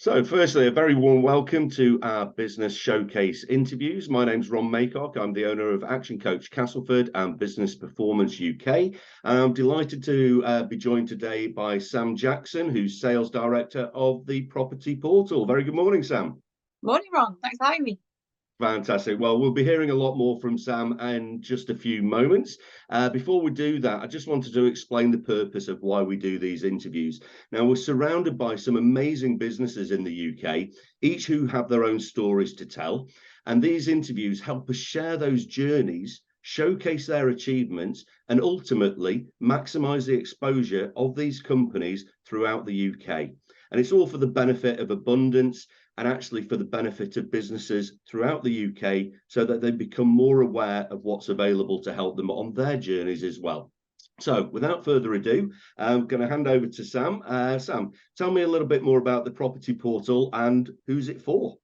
So, firstly, a very warm welcome to our business showcase interviews. My name's Ron Maycock. I'm the owner of Action Coach Castleford and Business Performance UK. And I'm delighted to be joined today by Sam Jackson, who's Sales Director of the Property Portal. Very good morning, Sam. Morning, Ron. Thanks for having me. Fantastic. Well, we'll be hearing a lot more from Sam in just a few moments. Before we do that, I just wanted to explain the purpose of why we do these interviews. Now, we're surrounded by some amazing businesses in the UK, each who have their own stories to tell. And these interviews help us share those journeys, showcase their achievements, and ultimately maximize the exposure of these companies throughout the UK. And it's all for the benefit of abundance and actually for the benefit of businesses throughout the UK so that they become more aware of what's available to help them on their journeys as well. So without further ado, I'm going to hand over to Sam. Sam, tell me a little bit more about the Property Portal and who's it for?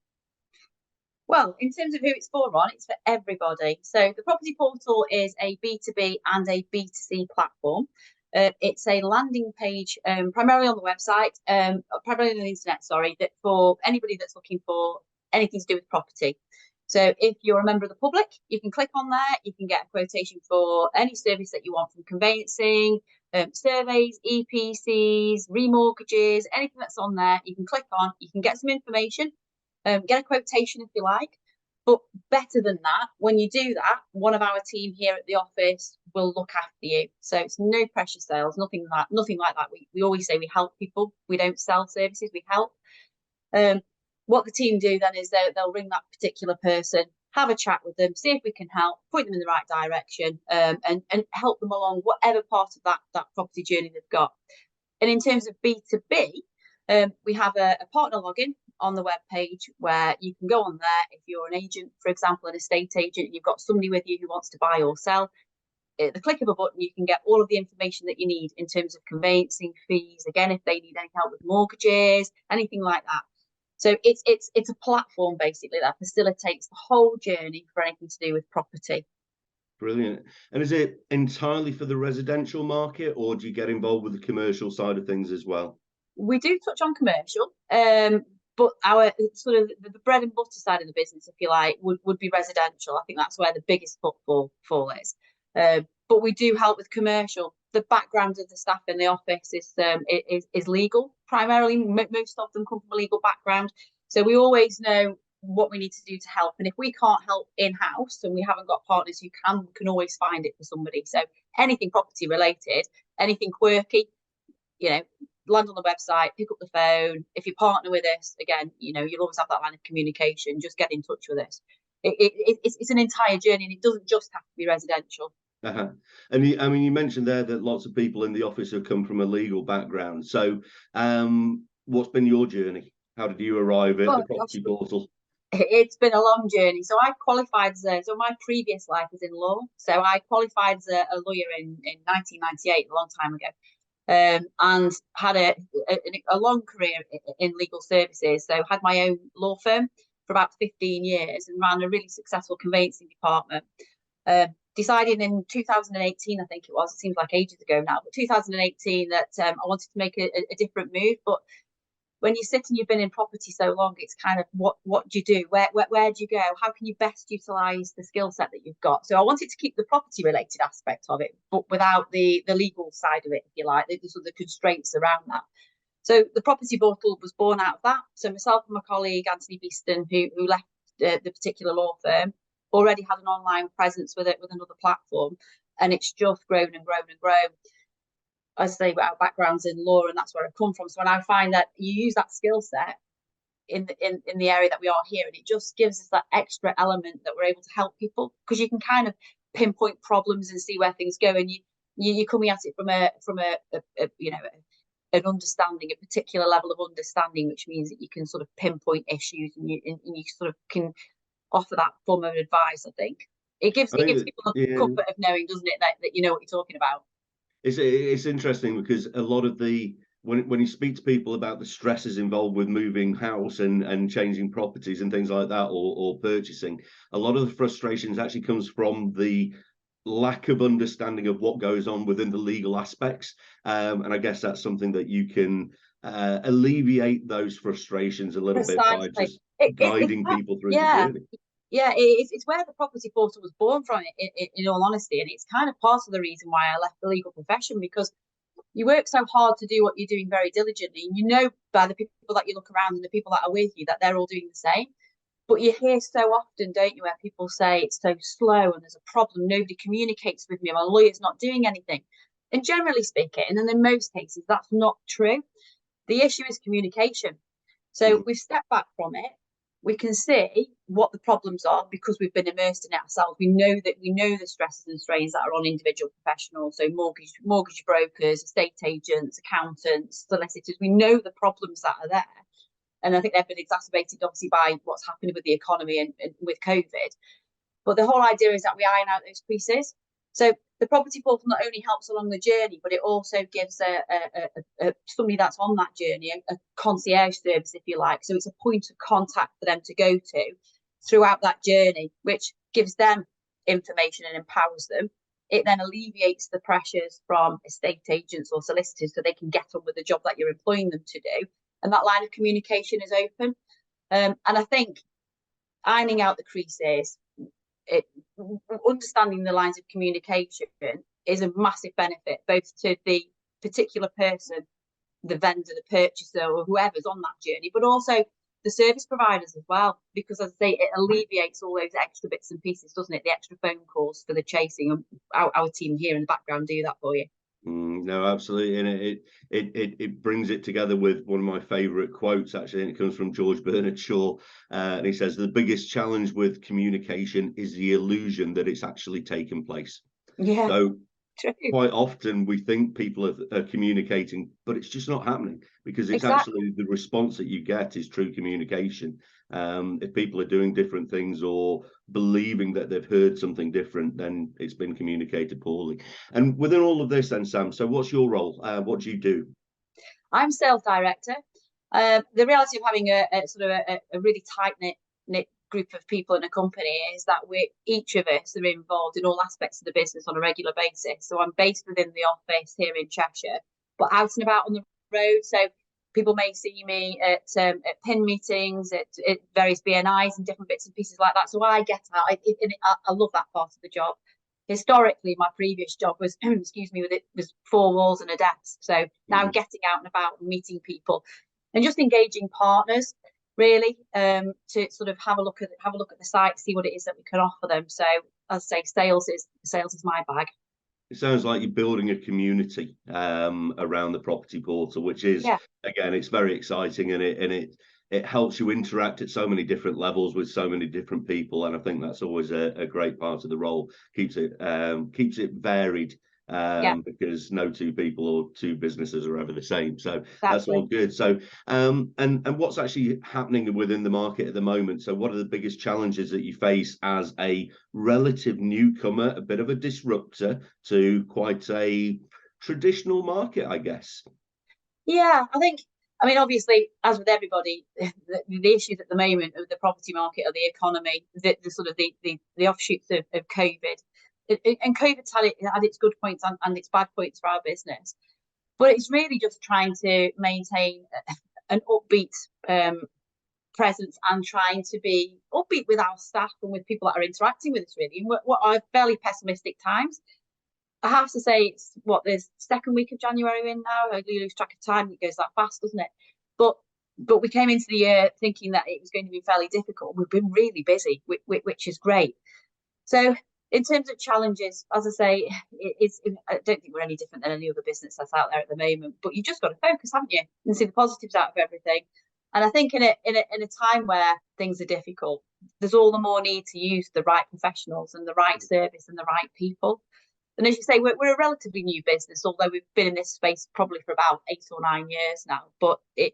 Well, in terms of who it's for, Ron, it's for everybody. So the Property Portal is a B2B and a B2C platform. It's a landing page, primarily on the website, primarily on the internet, sorry, that for anybody that's looking for anything to do with property. So if you're a member of the public, you can click on there, you can get a quotation for any service that you want, from conveyancing, surveys, EPCs, remortgages, anything that's on there, you can click on, you can get some information, get a quotation if you like. But better than that, when you do that, one of our team here at the office will look after you. So it's no pressure sales, nothing like that. We always say we help people. We don't sell services, we help. What the team do then is they'll ring that particular person, have a chat with them, see if we can help, point them in the right direction, and help them along whatever part of that property journey they've got. And in terms of B2B, we have a partner login on the web page where you can go on there. If you're an agent, for example, an estate agent, and you've got somebody with you who wants to buy or sell, at the click of a button, you can get all of the information that you need in terms of conveyancing fees. Again, if they need any help with mortgages, anything like that. So it's a platform basically that facilitates the whole journey for anything to do with property. Brilliant. And is it entirely for the residential market, or do you get involved with the commercial side of things as well? We do touch on commercial, but our sort of the bread and butter side of the business, if you like, would be residential. I think that's where the biggest footfall is. But we do help with commercial. The background of the staff in the office is legal primarily. Most of them come from a legal background, so we always know what we need to do to help. And if we can't help in-house and we haven't got partners who can, we can always find it for somebody. So anything property related, anything quirky, land on the website, pick up the phone. If you partner with us, again, you'll always have that line of communication. Just get in touch with us. It's an entire journey, and it doesn't just have to be residential. And you mentioned there that lots of people in the office have come from a legal background. So what's been your journey? How did you arrive at the Property Portal? It's been a long journey. So I qualified so my previous life was in law. So I qualified as a lawyer in 1998, a long time ago. And had a long career in legal services. So had my own law firm for about 15 years and ran a really successful conveyancing department. Decided in 2018, I think it was, it seems like ages ago now, but 2018 that I wanted to make a different move. But when you sit and you've been in property so long, it's kind of what do you do? Where do you go? How can you best utilize the skill set that you've got? So I wanted to keep the property related aspect of it, but without the legal side of it, if you like, the constraints around that. So the Property Portal was born out of that. So myself and my colleague Anthony Beeston, who left the particular law firm, already had an online presence with another platform, and it's just grown and grown and grown. As I say, our background's in law, and that's where I come from. So when I find that you use that skill set in the area that we are here, and it just gives us that extra element that we're able to help people, because you can kind of pinpoint problems and see where things go, and you're coming at it from an understanding, a particular level of understanding, which means that you can sort of pinpoint issues, and you sort of can offer that form of advice. I think it gives people the comfort of knowing, doesn't it, that you know what you're talking about. It's interesting because a lot of when you speak to people about the stresses involved with moving house and changing properties and things like that, or purchasing, a lot of the frustrations actually comes from the lack of understanding of what goes on within the legal aspects. And I guess that's something that you can alleviate those frustrations a little bit by Precisely. just guiding people through the Yeah. journey. Yeah, it's where the property portal was born from, in all honesty. And it's kind of part of the reason why I left the legal profession, because you work so hard to do what you're doing very diligently. And you know by the people that you look around and the people that are with you that they're all doing the same. But you hear so often, don't you, where people say it's so slow and there's a problem, nobody communicates with me, my lawyer's not doing anything. And generally speaking, and in most cases, that's not true. The issue is communication. So we've stepped back from it. We can see what the problems are because we've been immersed in it ourselves. We know the stresses and strains that are on individual professionals, so mortgage brokers, estate agents, accountants, solicitors. We know the problems that are there, and I think they've been exacerbated obviously by what's happened with the economy and with COVID. But the whole idea is that we iron out those creases. So the property portal not only helps along the journey, but it also gives somebody that's on that journey a concierge service, if you like. So it's a point of contact for them to go to throughout that journey, which gives them information and empowers them. It then alleviates the pressures from estate agents or solicitors so they can get on with the job that you're employing them to do. And that line of communication is open. And I think ironing out the creases, understanding the lines of communication is a massive benefit, both to the particular person, the vendor, the purchaser, or whoever's on that journey, but also the service providers as well, because as I say, it alleviates all those extra bits and pieces, doesn't it? The extra phone calls for the chasing, and our team here in the background do that for you. No, absolutely, and it brings it together with one of my favourite quotes, actually, and it comes from George Bernard Shaw, and he says the biggest challenge with communication is the illusion that it's actually taken place. Yeah. So True. quite often we think people are communicating, but it's just not happening, because it's actually the response that you get is true communication. If people are doing different things or believing that they've heard something different, then it's been communicated poorly. And within all of this then, Sam, so what's your role? What do you do? I'm sales director. The reality of having a sort of a really tight knit group of people in a company is that each of us are involved in all aspects of the business on a regular basis. So I'm based within the office here in Cheshire, but out and about on the road. So people may see me at PIN meetings, at various BNIs and different bits and pieces like that. So I get out. I love that part of the job. Historically, my previous job was, excuse me, was 4 walls and a desk. So now getting out and about and meeting people and just engaging partners, really, to sort of have a look at the site, see what it is that we can offer them. So as I say, sales is my bag. It sounds like you're building a community around the property portal, which is, again, it's very exciting, and it helps you interact at so many different levels with so many different people, and I think that's always a great part of the role. Keeps it varied, because no two people or two businesses are ever the same. So that's all good. So and what's actually happening within the market at the moment? So what are the biggest challenges that you face as a relative newcomer, a bit of a disruptor to quite a traditional market, I guess? Yeah, I mean, obviously, as with everybody, the issues at the moment of the property market or the economy, the sort of the offshoots of COVID, and COVID's had its good points and its bad points for our business. But it's really just trying to maintain an upbeat presence and trying to be upbeat with our staff and with people that are interacting with us, really, in what are fairly pessimistic times. I have to say, it's the second week of January in now. I lose track of time. It goes that fast, doesn't it? But we came into the year thinking that it was going to be fairly difficult. We've been really busy, which is great. So in terms of challenges, as I say, I don't think we're any different than any other business that's out there at the moment. But you just got to focus, haven't you, and see the positives out of everything. And I think in a time where things are difficult, there's all the more need to use the right professionals and the right service and the right people. And as you say, we're a relatively new business, although we've been in this space probably for about 8 or 9 years now. But it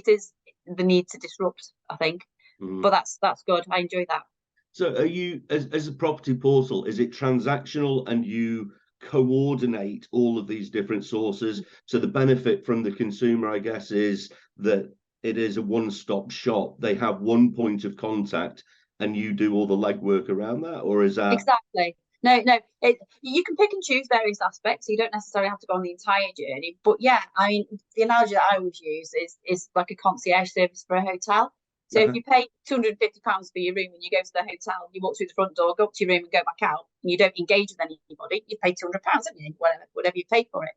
is the need to disrupt, I think. But that's good. I enjoy that. So are you, as a property portal, is it transactional and you coordinate all of these different sources? So the benefit from the consumer, I guess, is that it is a one-stop shop. They have one point of contact and you do all the legwork around that, or is that... Exactly. No. You can pick and choose various aspects. So you don't necessarily have to go on the entire journey. But yeah, I mean, the analogy that I always use is like a concierge service for a hotel. So if Uh-huh. you pay £250 for your room and you go to the hotel, you walk through the front door, go up to your room and go back out, and you don't engage with anybody, you pay £200, don't you? Whatever you pay for it.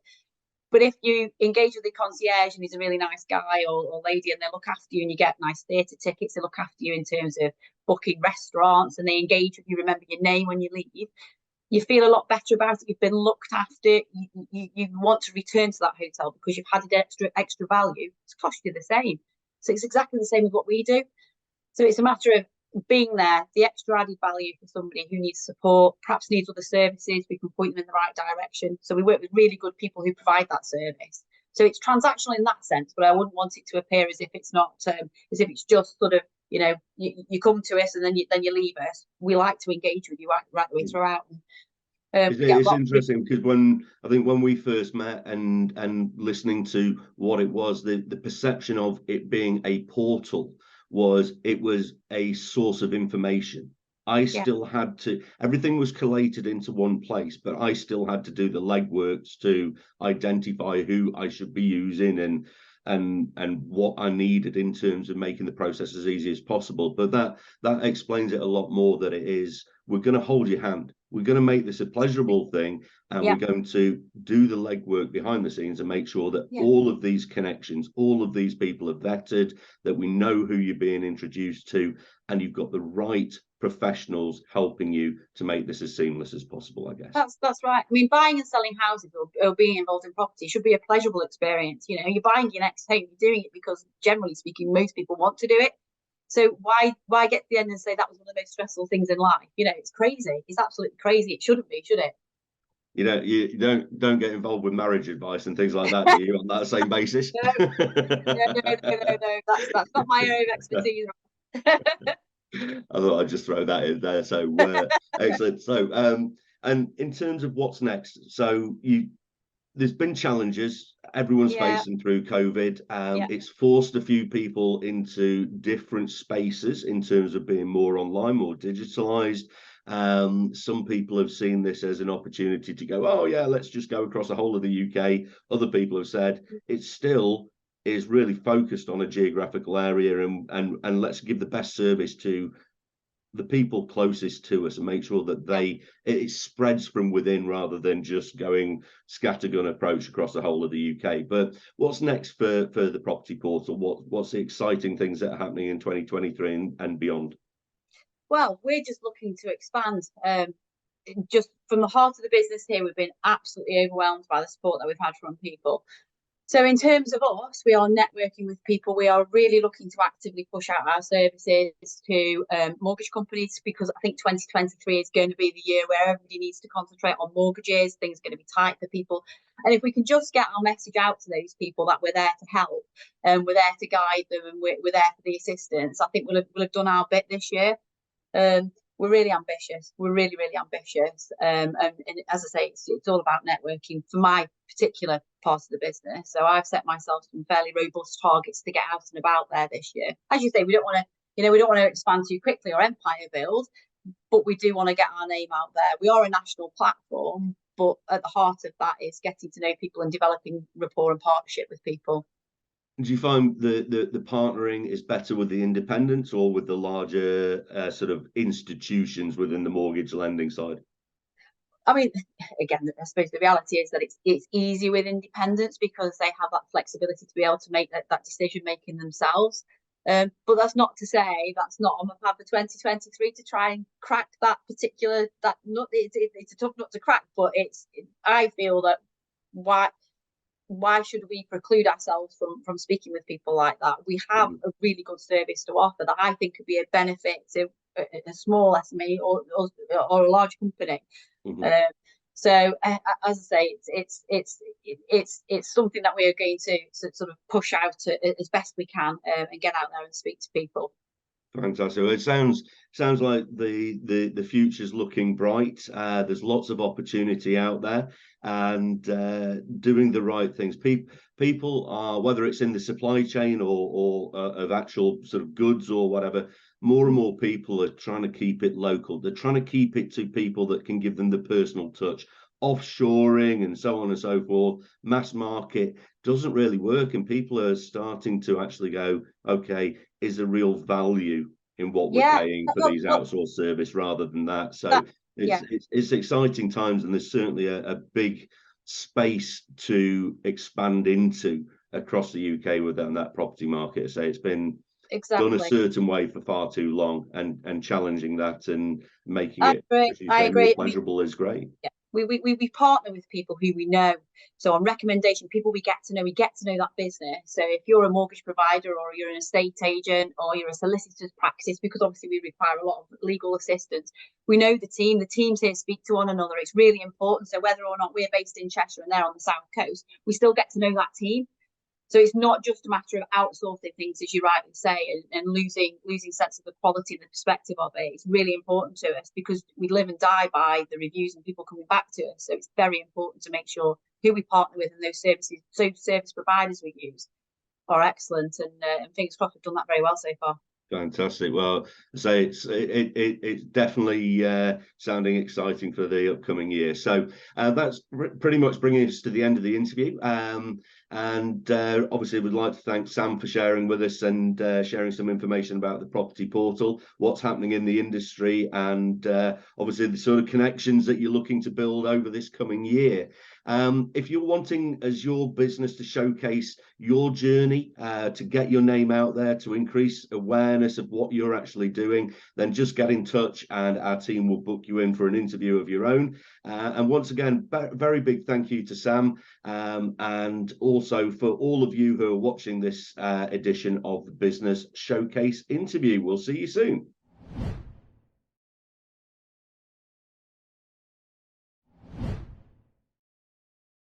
But if you engage with the concierge and he's a really nice guy or lady and they look after you and you get nice theatre tickets, they look after you in terms of booking restaurants and they engage with you, remember your name when you leave, you feel a lot better about it. You've been looked after. You want to return to that hotel because you've had extra value. It's cost you the same. So it's exactly the same as what we do. So it's a matter of being there, the extra added value for somebody who needs support, perhaps needs other services. We can point them in the right direction. So we work with really good people who provide that service. So it's transactional in that sense, but I wouldn't want it to appear as if it's not, as if it's just sort of, you come to us and then you leave us. We like to engage with you right the way throughout. It's interesting because when we first met and listening to what it was, the perception of it being a portal was it was a source of information. I still had to, everything was collated into one place, but I still had to do the legworks to identify who I should be using and what I needed in terms of making the process as easy as possible. But that explains it a lot more, that it is, we're going to hold your hand. We're going to make this a pleasurable thing, and we're going to do the legwork behind the scenes and make sure that all of these connections, all of these people are vetted, that we know who you're being introduced to, and you've got the right professionals helping you to make this as seamless as possible, I guess. That's right. I mean, buying and selling houses or being involved in property should be a pleasurable experience. You're buying your next home, you're doing it because, generally speaking, most people want to do it. So why get to the end and say that was one of the most stressful things in life? It's crazy. It's absolutely crazy. It shouldn't be, should it? You don't get involved with marriage advice and things like that, do you, on that same basis? No. That's not my area of expertise. I thought I'd just throw that in there. So excellent. So and in terms of what's next, so there's been challenges. Everyone's facing through COVID. It's forced a few people into different spaces in terms of being more online, more digitalized. Some people have seen this as an opportunity to go, oh yeah, let's just go across the whole of the UK. Other people have said it still is really focused on a geographical area, and let's give the best service to the people closest to us and make sure that it spreads from within rather than just going scattergun approach across the whole of the UK. But what's next for the property portal? What's the exciting things that are happening in 2023 and beyond? Well, we're just looking to expand. Just from the heart of the business here, we've been absolutely overwhelmed by the support that we've had from people. So in terms of us, we are networking with people. We are really looking to actively push out our services to mortgage companies, because I think 2023 is going to be the year where everybody needs to concentrate on mortgages. Things are going to be tight for people. And if we can just get our message out to those people that we're there to help and we're there to guide them and we're there for the assistance, I think we'll have done our bit this year. We're really ambitious. We're really, really ambitious. And as I say, it's all about networking for my particular part of the business. So I've set myself some fairly robust targets to get out and about there this year. As you say, we don't want to expand too quickly or empire build, but we do want to get our name out there. We are a national platform, but at the heart of that is getting to know people and developing rapport and partnership with people. Do you find the partnering is better with the independents or with the larger sort of institutions within the mortgage lending side? I mean, again, I suppose the reality is that it's easy with independents because they have that flexibility to be able to make that decision making themselves. But that's not to say that's not on the plan for 2023 to try and crack that particular nut. It's a tough nut to crack, but I feel that why should we preclude ourselves from speaking with people like that? We have a really good service to offer that I think could be a benefit to a small SME or a large company. So as I say, it's something that we are going to sort of push out as best we can and get out there and speak to people. Fantastic. Well, it sounds like the future's looking bright. There's lots of opportunity out there, and doing the right things. People are, whether it's in the supply chain or of actual sort of goods or whatever, more and more people are trying to keep it local. They're trying to keep it to people that can give them the personal touch. Offshoring and so on and so forth, mass market doesn't really work, and people are starting to actually go, okay, is there real value in what we're Yeah, paying for these outsourced service rather than that? So that, yeah, it's exciting times, and there's certainly a big space to expand into across the UK within that property market. So it's been done a exactly. certain way for far too long, and challenging that and making I it, agree. as you I say, more agree. I mean, pleasurable is great. yeah, we partner with people who we know. So on recommendation, people we get to know that business. So if you're a mortgage provider or you're an estate agent or you're a solicitor's practice, because obviously we require a lot of legal assistance, we know the teams here speak to one another. It's really important. So whether or not we're based in Cheshire and they're on the South Coast, we still get to know that team. So it's not just a matter of outsourcing things, as you rightly say, and losing sense of the quality and the perspective of it. It's really important to us because we live and die by the reviews and people coming back to us. So it's very important to make sure who we partner with and those service providers we use are excellent. And fingers crossed, we've done that very well so far. Fantastic. Well, I say it's definitely sounding exciting for the upcoming year. So that's pretty much bringing us to the end of the interview. And obviously, we'd like to thank Sam for sharing with us and sharing some information about the property portal, what's happening in the industry, and obviously the sort of connections that you're looking to build over this coming year. If you're wanting as your business to showcase your journey, to get your name out there, to increase awareness of what you're actually doing, then just get in touch and our team will book you in for an interview of your own. And once again, very big thank you to Sam, and also for all of you who are watching this edition of the Business Showcase interview. We'll see you soon.